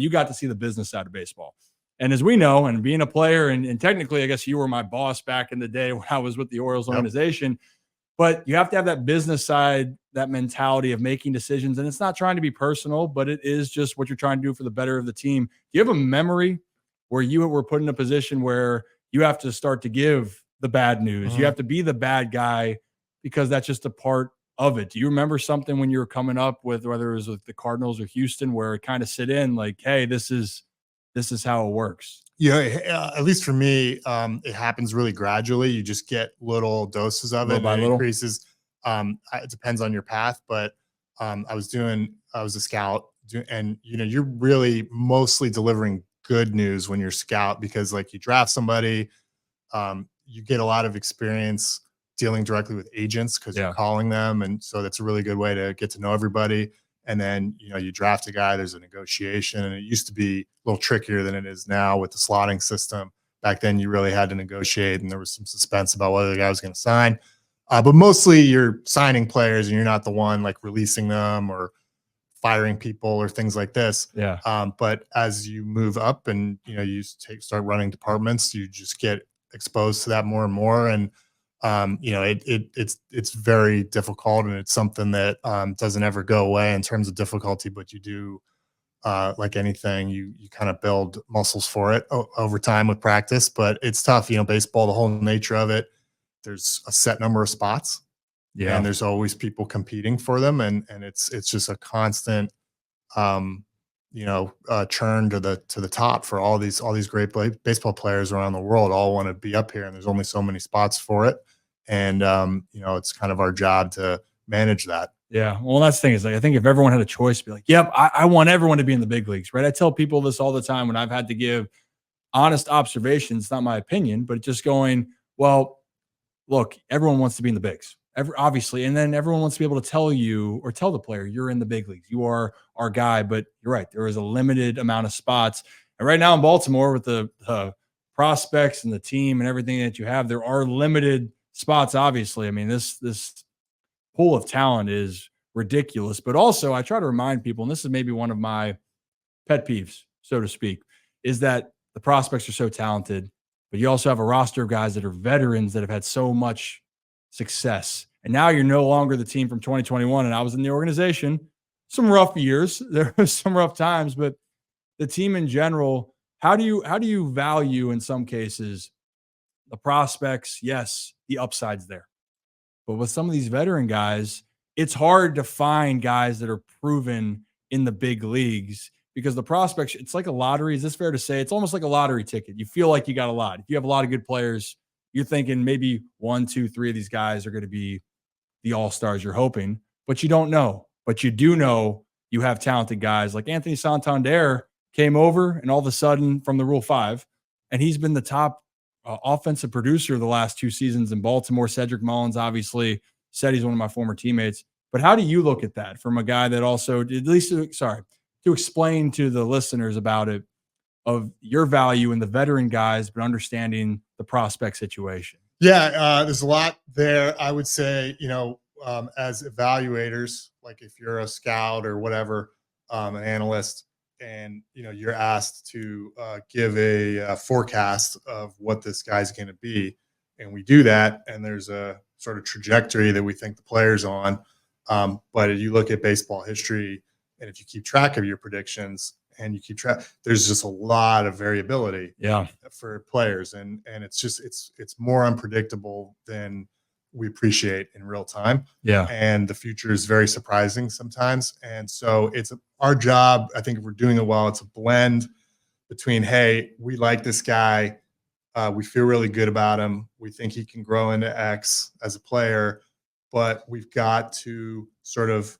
You got to see the business side of baseball. And as we know, and being a player, and technically, I guess you were my boss back in the day when I was with the Orioles organization, but you have to have that business side, that mentality of making decisions. And it's not trying to be personal, but it is just what you're trying to do for the better of the team. Do you have a memory where you were put in a position where you have to start to give the bad news? You have to be the bad guy because that's just a part of it. Do you remember something when you were coming up with, whether it was with the Cardinals or Houston, where it kind of sit in like, hey, this is how it works? Yeah, at least for me, it happens really gradually. You just get little doses of it, Little by and it little. increases. It depends on your path, but I was a scout, and you're really mostly delivering good news when you're a scout, because like you draft somebody, you get a lot of experience dealing directly with agents because you're calling them, and so that's a really good way to get to know everybody. And then you draft a guy, there's a negotiation, and it used to be a little trickier than it is now with the slotting system. Back then you really had to negotiate, and there was some suspense about whether the guy was going to sign, but mostly you're signing players and you're not the one like releasing them or firing people or things like this. But as you move up and start running departments, you just get exposed to that more and more. And it's very difficult, and it's something that doesn't ever go away in terms of difficulty, but you do, like anything, you kind of build muscles for it over time with practice. But it's tough, baseball, the whole nature of it, there's a set number of spots, and there's always people competing for them, and it's just a constant churn to the top for all these great baseball players around the world. All want to be up here, and there's only so many spots for it. And it's kind of our job to manage that. Yeah. Well, that's the thing, is like, I think if everyone had a choice, be like, yep, I want everyone to be in the big leagues, right? I tell people this all the time when I've had to give honest observations, not my opinion, but just going, well, look, everyone wants to be in the bigs, obviously. And then everyone wants to be able to tell you or tell the player, you're in the big leagues, you are our guy. But you're right, there is a limited amount of spots. And right now in Baltimore, with the prospects and the team and everything that you have, there are limited spots, obviously. I mean, this pool of talent is ridiculous. But also, I try to remind people, and this is maybe one of my pet peeves, so to speak, is that the prospects are so talented, but you also have a roster of guys that are veterans that have had so much success. And now you're no longer the team from 2021. And I was in the organization, some rough years, there was some rough times, but the team in general, how do you value, in some cases, the prospects? Yes, the upside's there. But with some of these veteran guys, it's hard to find guys that are proven in the big leagues, because the prospects, it's like a lottery. Is this fair to say? It's almost like a lottery ticket. You feel like you got a lot. If you have a lot of good players, you're thinking maybe 1, 2, 3 of these guys are going to be the all-stars you're hoping, but you don't know. But you do know you have talented guys like Anthony Santander came over, and all of a sudden from the Rule 5, and he's been the top offensive producer the last 2 seasons in Baltimore. Cedric Mullins obviously said he's one of my former teammates. But how do you look at that from a guy that also, to explain to the listeners about it, of your value in the veteran guys, but understanding the prospect situation? Yeah, there's a lot there. I would say, as evaluators, like if you're a scout or whatever, an analyst, and you're asked to give a forecast of what this guy's going to be, and we do that, and there's a sort of trajectory that we think the player's on. But if you look at baseball history, and if you keep track of your predictions and you keep track, there's just a lot of variability for players, and it's more unpredictable than we appreciate in real time. And the future is very surprising sometimes. And so it's our job, I think if we're doing it well, it's a blend between, hey, we like this guy, we feel really good about him, we think he can grow into X as a player, but we've got to sort of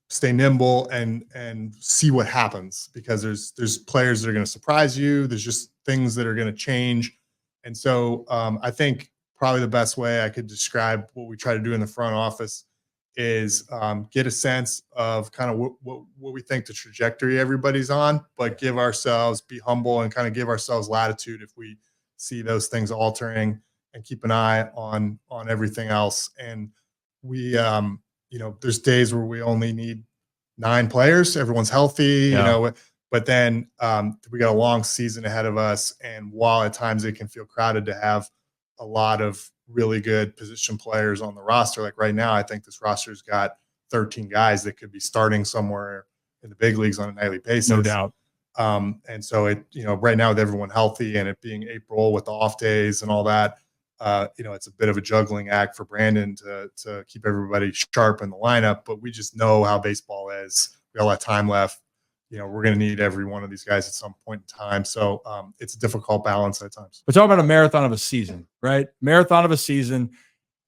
stay nimble and see what happens, because there's players that are going to surprise you. There's just things that are going to change. And so I think probably the best way I could describe what we try to do in the front office is get a sense of kind of what we think the trajectory everybody's on, but be humble and kind of give ourselves latitude if we see those things altering, and keep an eye on everything else. And we, there's days where we only need 9 players. Everyone's healthy, you Yeah. know, but then we got a long season ahead of us. And while at times it can feel crowded to have a lot of really good position players on the roster, like right now, I think this roster's got 13 guys that could be starting somewhere in the big leagues on a nightly basis. No doubt. And so it, you know, right now with everyone healthy and it being April with the off days and all that, you know, it's a bit of a juggling act for Brandon to keep everybody sharp in the lineup. But we just know how baseball is. We got a lot of time left. You know, we're going to need every one of these guys at some point in time. So it's a difficult balance at times. We're talking about a marathon of a season, right? Marathon of a season.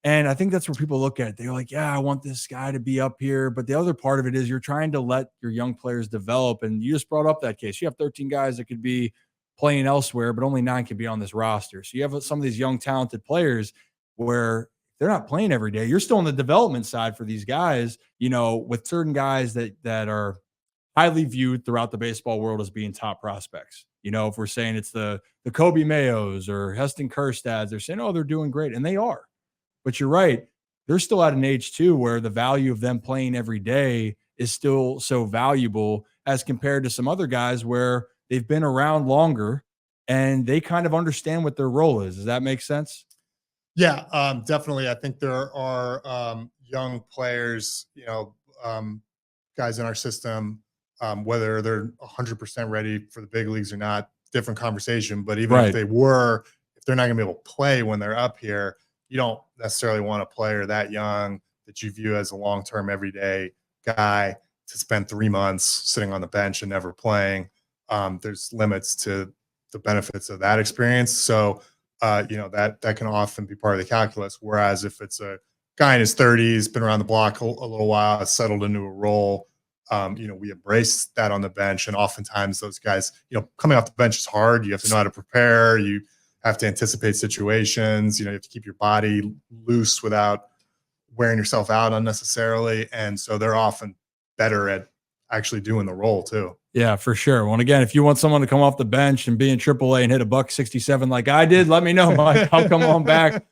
And I think that's where people look at it. They're like, yeah, I want this guy to be up here. But the other part of it is you're trying to let your young players develop. And you just brought up that case. You have 13 guys that could be playing elsewhere, but only 9 could be on this roster. So you have some of these young, talented players where they're not playing every day. You're still on the development side for these guys, you know, with certain guys that are highly viewed throughout the baseball world as being top prospects. You know, if we're saying it's the Kobe Mayos or Heston Kjerstads, they're saying, oh, they're doing great. And they are. But you're right. They're still at an age too where the value of them playing every day is still so valuable as compared to some other guys where they've been around longer and they kind of understand what their role is. Does that make sense? Yeah, definitely. I think there are young players, you know, guys in our system, whether they're 100% ready for the big leagues or not, different conversation. But even if they were, if they're not going to be able to play when they're up here, you don't necessarily want a player that young that you view as a long-term everyday guy to spend 3 months sitting on the bench and never playing. There's limits to the benefits of that experience. So, you know, that can often be part of the calculus. Whereas if it's a guy in his 30s, been around the block a little while, has settled into a role, you know, we embrace that on the bench. And oftentimes those guys, you know, coming off the bench is hard. You have to know how to prepare. You have to anticipate situations. You know, you have to keep your body loose without wearing yourself out unnecessarily. And so they're often better at actually doing the role too. Yeah, for sure. Well, and again, if you want someone to come off the bench and be in AAA and hit a $167 like I did, let me know, Mike. I'll come on back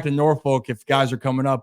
to Norfolk if guys are coming up.